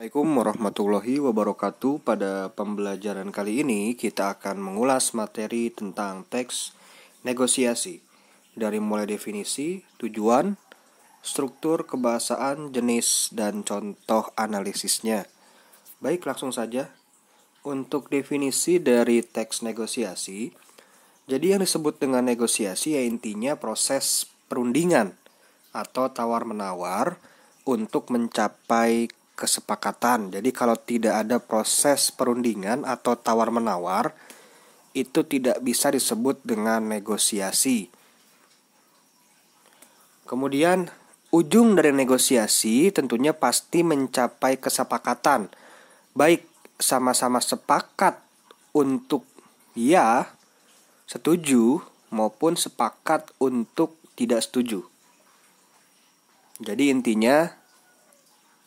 Assalamualaikum warahmatullahi wabarakatuh. Pada pembelajaran kali ini kita akan mengulas materi tentang teks negosiasi dari mulai definisi, tujuan, struktur kebahasaan, jenis, dan contoh analisisnya. Baik, langsung saja. Untuk definisi dari teks negosiasi, jadi yang disebut dengan negosiasi ya intinya proses perundingan atau tawar-menawar untuk mencapai kesepakatan. Jadi kalau tidak ada proses perundingan atau tawar-menawar, itu tidak bisa disebut dengan negosiasi. Kemudian ujung dari negosiasi tentunya pasti mencapai kesepakatan. Baik sama-sama sepakat untuk ya, setuju, maupun sepakat untuk tidak setuju. Jadi intinya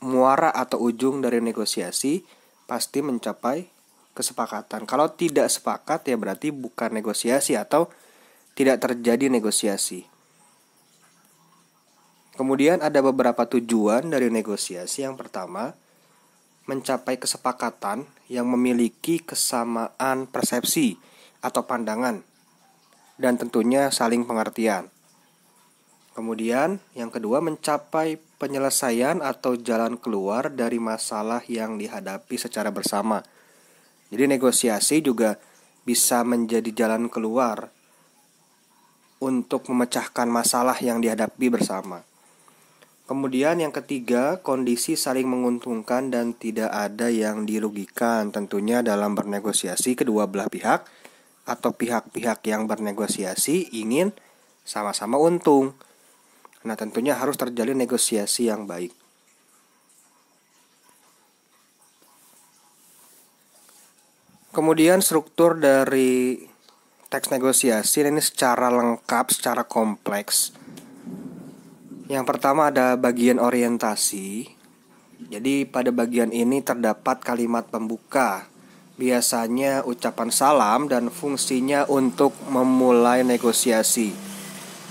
muara atau ujung dari negosiasi pasti mencapai kesepakatan. Kalau tidak sepakat ya berarti bukan negosiasi atau tidak terjadi negosiasi. Kemudian ada beberapa tujuan dari negosiasi. Yang pertama, mencapai kesepakatan yang memiliki kesamaan persepsi atau pandangan dan tentunya saling pengertian. Kemudian yang kedua, mencapai penyelesaian atau jalan keluar dari masalah yang dihadapi secara bersama. Jadi negosiasi juga bisa menjadi jalan keluar untuk memecahkan masalah yang dihadapi bersama. Kemudian yang ketiga, kondisi saling menguntungkan dan tidak ada yang dirugikan. Tentunya dalam bernegosiasi kedua belah pihak atau pihak-pihak yang bernegosiasi ingin sama-sama untung. Nah, tentunya harus terjalin negosiasi yang baik. Kemudian struktur dari teks negosiasi ini secara lengkap, secara kompleks. Yang pertama ada bagian orientasi. Jadi pada bagian ini terdapat kalimat pembuka. Biasanya ucapan salam dan fungsinya untuk memulai negosiasi.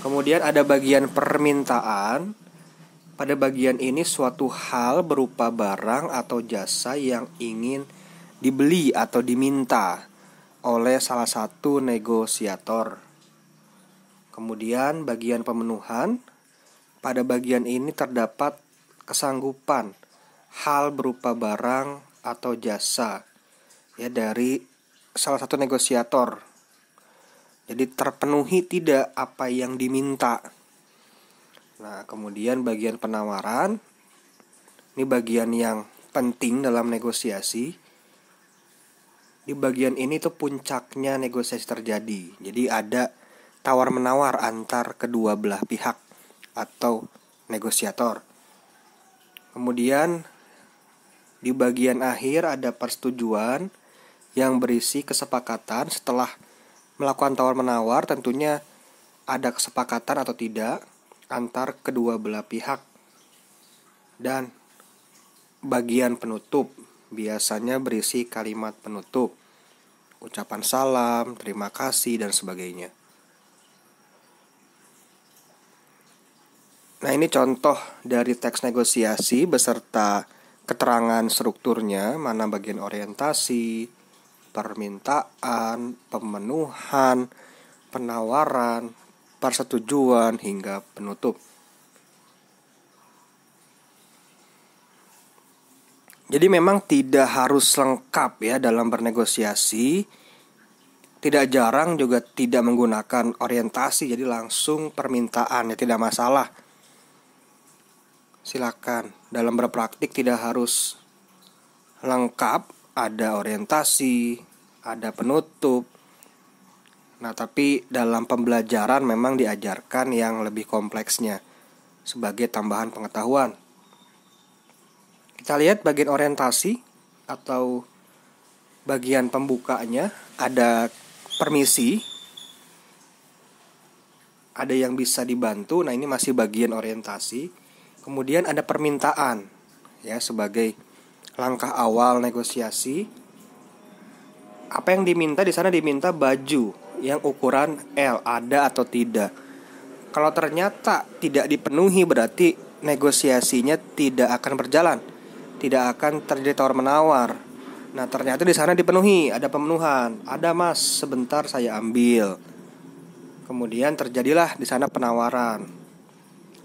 Kemudian ada bagian permintaan. Pada bagian ini suatu hal berupa barang atau jasa yang ingin dibeli atau diminta oleh salah satu negosiator. Kemudian bagian pemenuhan. Pada bagian ini terdapat kesanggupan hal berupa barang atau jasa ya dari salah satu negosiator. Jadi terpenuhi tidak apa yang diminta. Nah, kemudian bagian penawaran. Ini bagian yang penting dalam negosiasi. Di bagian ini tuh puncaknya negosiasi terjadi. Jadi ada tawar-menawar antar kedua belah pihak atau negosiator. Kemudian di bagian akhir ada persetujuan yang berisi kesepakatan. Setelah melakukan tawar-menawar tentunya ada kesepakatan atau tidak antar kedua belah pihak. Dan bagian penutup biasanya berisi kalimat penutup, ucapan salam, terima kasih, dan sebagainya. Nah, ini contoh dari teks negosiasi beserta keterangan strukturnya, mana bagian orientasi, permintaan, pemenuhan, penawaran, persetujuan, hingga penutup. Jadi memang tidak harus lengkap ya dalam bernegosiasi. Tidak jarang juga tidak menggunakan orientasi, jadi langsung permintaan ya tidak masalah. Silakan. Dalam berpraktik tidak harus lengkap, ada orientasi, ada penutup. Nah, tapi dalam pembelajaran memang diajarkan yang lebih kompleksnya sebagai tambahan pengetahuan. Kita lihat bagian orientasi atau bagian pembukanya. Ada permisi, ada yang bisa dibantu. Nah, ini masih bagian orientasi. Kemudian ada permintaan ya sebagai langkah awal negosiasi. Apa yang diminta di sana? Diminta baju yang ukuran L, ada atau tidak. Kalau ternyata tidak dipenuhi berarti negosiasinya tidak akan berjalan, tidak akan terjadi tawar-menawar. Nah, ternyata di sana dipenuhi, ada pemenuhan. Ada mas, sebentar saya ambil. Kemudian terjadilah di sana penawaran.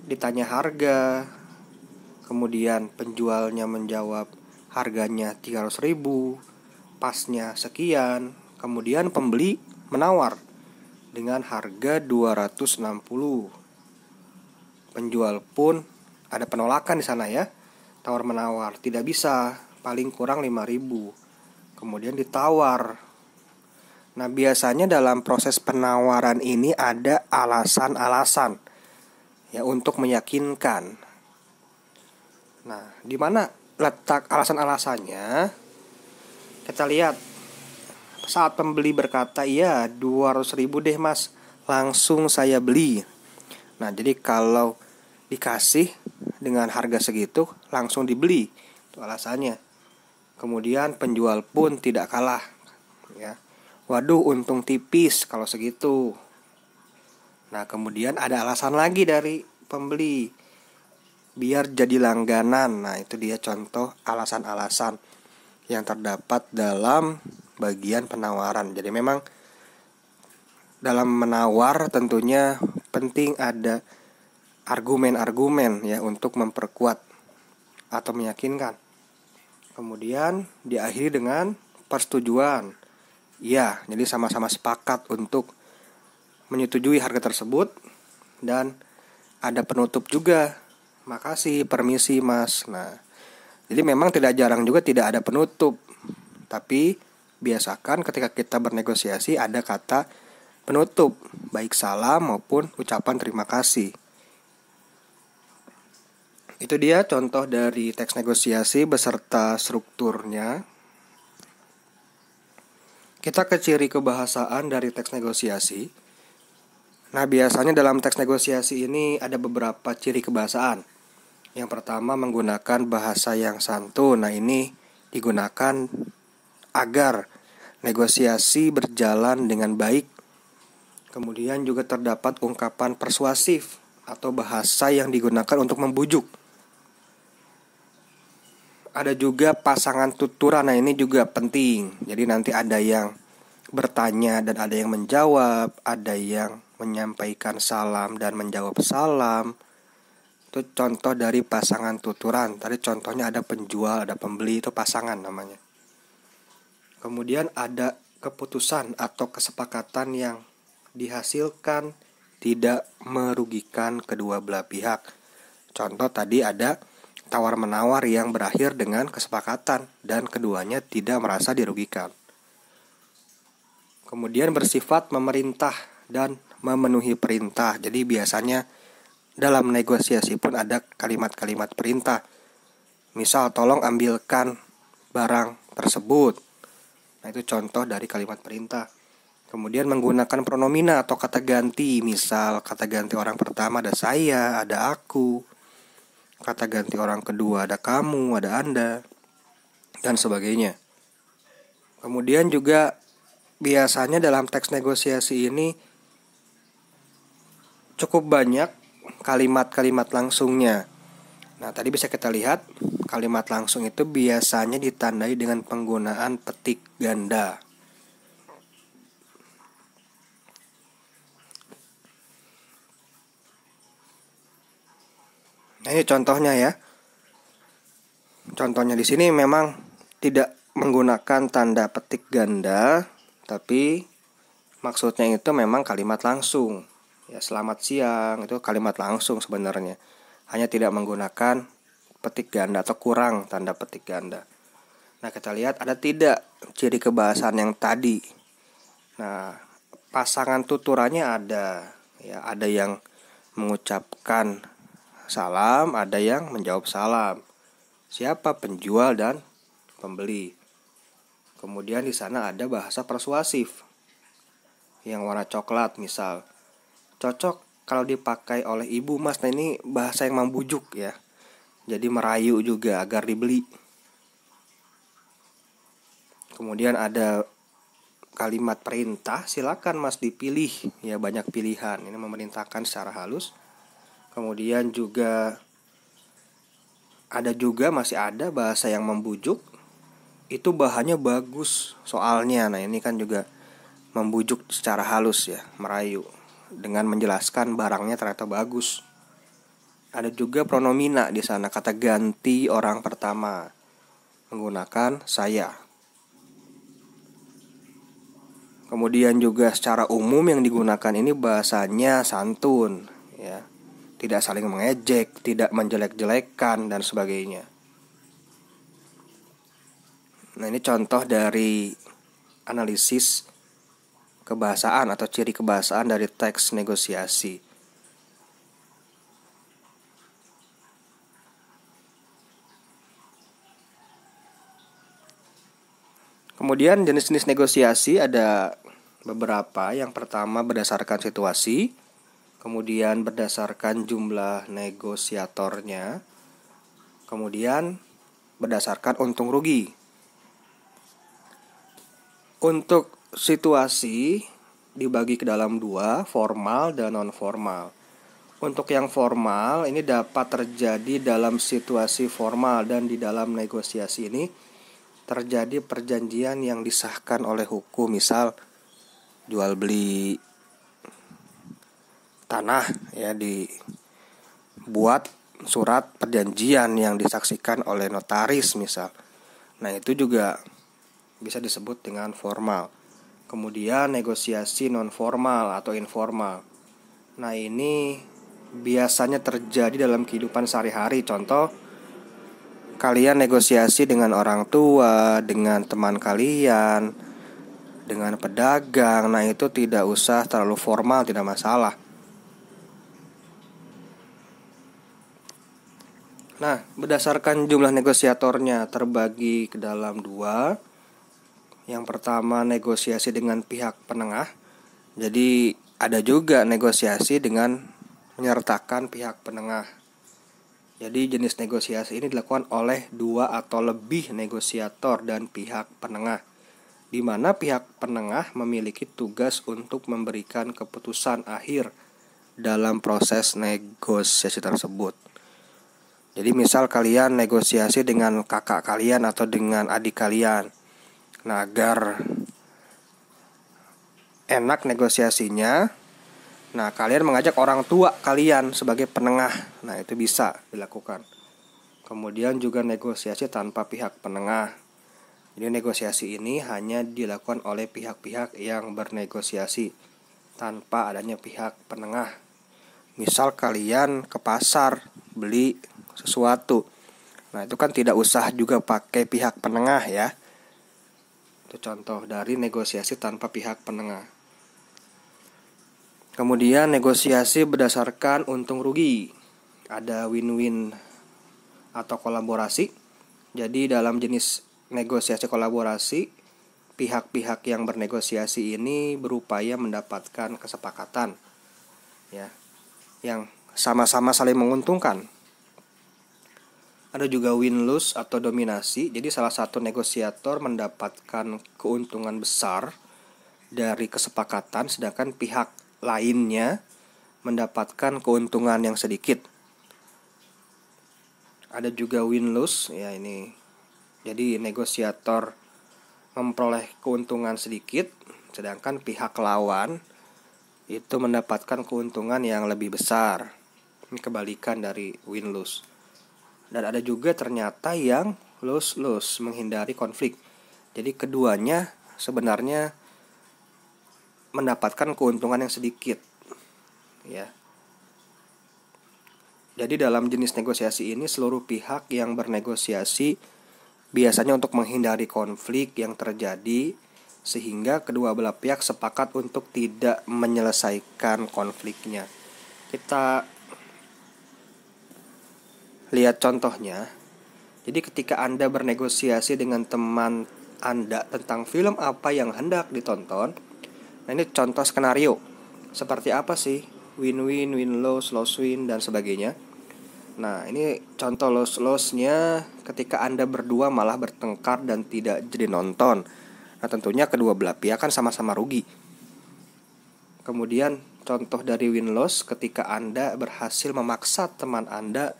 Ditanya harga, kemudian penjualnya menjawab harganya 300.000, pasnya sekian. Kemudian pembeli menawar dengan harga 260. Penjual pun ada penolakan di sana ya. Tawar menawar, tidak bisa, paling kurang 5.000. Kemudian ditawar. Nah, biasanya dalam proses penawaran ini ada alasan-alasan ya untuk meyakinkan. Nah, di mana letak alasan-alasannya? Kita lihat saat pembeli berkata, "Iya, 200.000 deh mas, langsung saya beli." Nah, jadi kalau dikasih dengan harga segitu, langsung dibeli. Itu alasannya. Kemudian penjual pun tidak kalah ya. "Waduh, untung tipis kalau segitu." Nah, kemudian ada alasan lagi dari pembeli, "Biar jadi langganan." Nah, itu dia contoh alasan-alasan yang terdapat dalam bagian penawaran. Jadi memang dalam menawar tentunya penting ada argumen-argumen ya untuk memperkuat atau meyakinkan. Kemudian diakhiri dengan persetujuan. Ya, jadi sama-sama sepakat untuk menyetujui harga tersebut dan ada penutup juga. "Makasih, permisi mas." Nah, jadi memang tidak jarang juga tidak ada penutup. Tapi biasakan ketika kita bernegosiasi ada kata penutup, baik salam maupun ucapan terima kasih. Itu dia contoh dari teks negosiasi beserta strukturnya. Kita ke ciri kebahasaan dari teks negosiasi. Nah, biasanya dalam teks negosiasi ini ada beberapa ciri kebahasaan. Yang pertama, menggunakan bahasa yang santun. Nah, ini digunakan agar negosiasi berjalan dengan baik. Kemudian juga terdapat ungkapan persuasif atau bahasa yang digunakan untuk membujuk. Ada juga pasangan tuturan. Nah, ini juga penting. Jadi nanti ada yang bertanya dan ada yang menjawab, ada yang menyampaikan salam dan menjawab salam. Itu contoh dari pasangan tuturan. Tadi contohnya ada penjual, ada pembeli, itu pasangan namanya. Kemudian ada keputusan atau kesepakatan yang dihasilkan tidak merugikan kedua belah pihak. Contoh tadi ada tawar-menawar yang berakhir dengan kesepakatan dan keduanya tidak merasa dirugikan. Kemudian bersifat memerintah dan memenuhi perintah. Jadi biasanya dalam negosiasi pun ada kalimat-kalimat perintah. Misal, "Tolong ambilkan barang tersebut." Nah, itu contoh dari kalimat perintah. Kemudian menggunakan pronomina atau kata ganti. Misal kata ganti orang pertama ada saya, ada aku. Kata ganti orang kedua ada kamu, ada anda, dan sebagainya. Kemudian juga biasanya dalam teks negosiasi ini cukup banyak kalimat-kalimat langsungnya. Nah, tadi bisa kita lihat kalimat langsung itu biasanya ditandai dengan penggunaan petik ganda. Nah, ini contohnya ya. Contohnya di sini memang tidak menggunakan tanda petik ganda, tapi maksudnya itu memang kalimat langsung. Ya, "Selamat siang," itu kalimat langsung sebenarnya. Hanya tidak menggunakan petik ganda atau kurang tanda petik ganda. Nah, kita lihat ada tidak ciri kebahasaan yang tadi. Nah, pasangan tuturannya ada. Ya, ada yang mengucapkan salam, ada yang menjawab salam. Siapa? Penjual dan pembeli. Kemudian di sana ada bahasa persuasif yang warna coklat misal. "Cocok kalau dipakai oleh ibu mas." Nah, ini bahasa yang membujuk ya. Jadi merayu juga agar dibeli. Kemudian ada kalimat perintah, "Silakan mas dipilih." Ya, banyak pilihan. Ini memerintahkan secara halus. Kemudian juga Ada juga masih ada bahasa yang membujuk, itu bahannya bagus soalnya. Nah, ini kan juga membujuk secara halus ya, merayu dengan menjelaskan barangnya ternyata bagus. Ada juga pronomina di sana, kata ganti orang pertama menggunakan saya. Kemudian juga secara umum yang digunakan ini bahasanya santun ya. Tidak saling mengejek, tidak menjelek-jelekan dan sebagainya. Nah, ini contoh dari analisis kebahasaan atau ciri kebahasaan dari teks negosiasi. Kemudian jenis-jenis negosiasi ada beberapa. Yang pertama berdasarkan situasi, kemudian berdasarkan jumlah negosiatornya, kemudian berdasarkan untung rugi. Untuk situasi dibagi ke dalam dua, formal dan non formal. Untuk yang formal ini dapat terjadi dalam situasi formal, dan di dalam negosiasi ini terjadi perjanjian yang disahkan oleh hukum. Misal jual beli tanah ya, dibuat surat perjanjian yang disaksikan oleh notaris misal. Nah, itu juga bisa disebut dengan formal. Kemudian negosiasi non formal atau informal. Nah, ini biasanya terjadi dalam kehidupan sehari-hari. Contoh, kalian negosiasi dengan orang tua, dengan teman kalian, dengan pedagang. Nah, itu tidak usah terlalu formal, tidak masalah. Nah, berdasarkan jumlah negosiatornya terbagi ke dalam dua. Yang pertama negosiasi dengan pihak penengah. Jadi ada juga negosiasi dengan menyertakan pihak penengah. Jadi jenis negosiasi ini dilakukan oleh dua atau lebih negosiator dan pihak penengah, di mana pihak penengah memiliki tugas untuk memberikan keputusan akhir dalam proses negosiasi tersebut. Jadi misal kalian negosiasi dengan kakak kalian atau dengan adik kalian. Nah, agar enak negosiasinya, nah kalian mengajak orang tua kalian sebagai penengah. Nah, itu bisa dilakukan. Kemudian juga negosiasi tanpa pihak penengah. Jadi negosiasi ini hanya dilakukan oleh pihak-pihak yang bernegosiasi tanpa adanya pihak penengah. Misal kalian ke pasar beli sesuatu. Nah, itu kan tidak usah juga pakai pihak penengah ya. Itu contoh dari negosiasi tanpa pihak penengah. Kemudian negosiasi berdasarkan untung rugi. Ada win-win atau kolaborasi. Jadi dalam jenis negosiasi kolaborasi, pihak-pihak yang bernegosiasi ini berupaya mendapatkan kesepakatan ya, yang sama-sama saling menguntungkan. Ada juga win-lose atau dominasi. Jadi salah satu negosiator mendapatkan keuntungan besar dari kesepakatan, sedangkan pihak lainnya mendapatkan keuntungan yang sedikit. Ada juga win-lose ya, ini. Jadi negosiator memperoleh keuntungan sedikit, sedangkan pihak lawan itu mendapatkan keuntungan yang lebih besar. Ini kebalikan dari win-lose. Dan ada juga ternyata yang lose-lose, menghindari konflik. Jadi keduanya sebenarnya mendapatkan keuntungan yang sedikit ya. Jadi dalam jenis negosiasi ini seluruh pihak yang bernegosiasi biasanya untuk menghindari konflik yang terjadi, sehingga kedua belah pihak sepakat untuk tidak menyelesaikan konfliknya. Kita lihat contohnya. Jadi ketika Anda bernegosiasi dengan teman Anda tentang film apa yang hendak ditonton, nah ini contoh skenario. Seperti apa sih? Win-win, win-lose, lose-win, dan sebagainya. Nah, ini contoh lose-lose-nya ketika Anda berdua malah bertengkar dan tidak jadi nonton. Nah, tentunya kedua belah pihak kan sama-sama rugi. Kemudian contoh dari win-lose ketika Anda berhasil memaksa teman Anda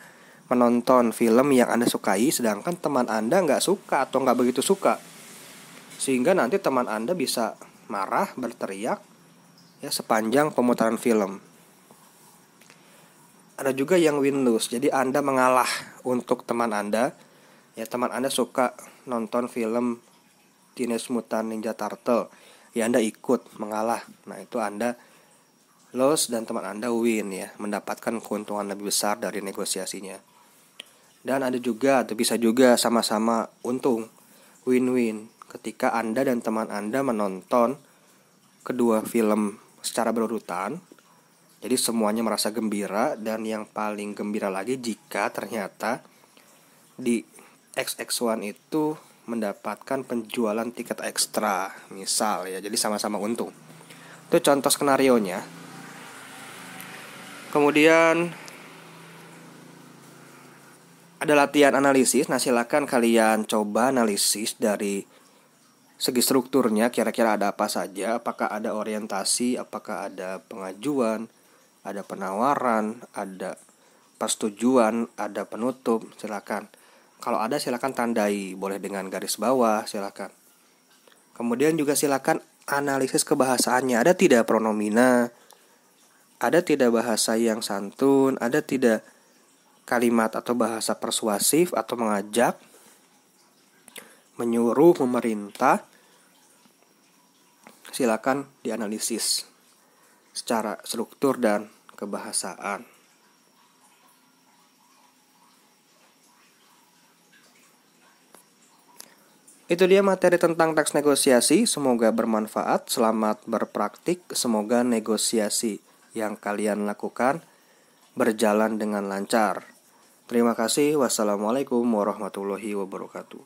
menonton film yang Anda sukai, sedangkan teman Anda nggak suka atau nggak begitu suka. Sehingga nanti teman Anda bisa marah, berteriak ya sepanjang pemutaran film. Ada juga yang win-lose, jadi Anda mengalah untuk teman Anda. Ya, teman Anda suka nonton film Teenage Mutant Ninja Turtle, ya Anda ikut mengalah. Nah, itu Anda lose dan teman Anda win ya, mendapatkan keuntungan lebih besar dari negosiasinya. Dan ada juga atau bisa juga sama-sama untung, win-win, ketika Anda dan teman Anda menonton kedua film secara berurutan. Jadi semuanya merasa gembira, dan yang paling gembira lagi jika ternyata di XX1 itu mendapatkan penjualan tiket ekstra, misal ya. Jadi sama-sama untung. Itu contoh skenarionya. Kemudian ada latihan analisis. Nah, silakan kalian coba analisis dari segi strukturnya, kira-kira ada apa saja. Apakah ada orientasi, apakah ada pengajuan, ada penawaran, ada persetujuan, ada penutup. Silakan. Kalau ada silakan tandai, boleh dengan garis bawah, silakan. Kemudian juga silakan analisis kebahasaannya. Ada tidak pronomina? Ada tidak bahasa yang santun? Ada tidak kalimat atau bahasa persuasif atau mengajak, menyuruh, memerintah? Silakan dianalisis secara struktur dan kebahasaan. Itu dia materi tentang teks negosiasi. Semoga bermanfaat. Selamat berpraktik. Semoga negosiasi yang kalian lakukan berjalan dengan lancar. Terima kasih. Wassalamualaikum warahmatullahi wabarakatuh.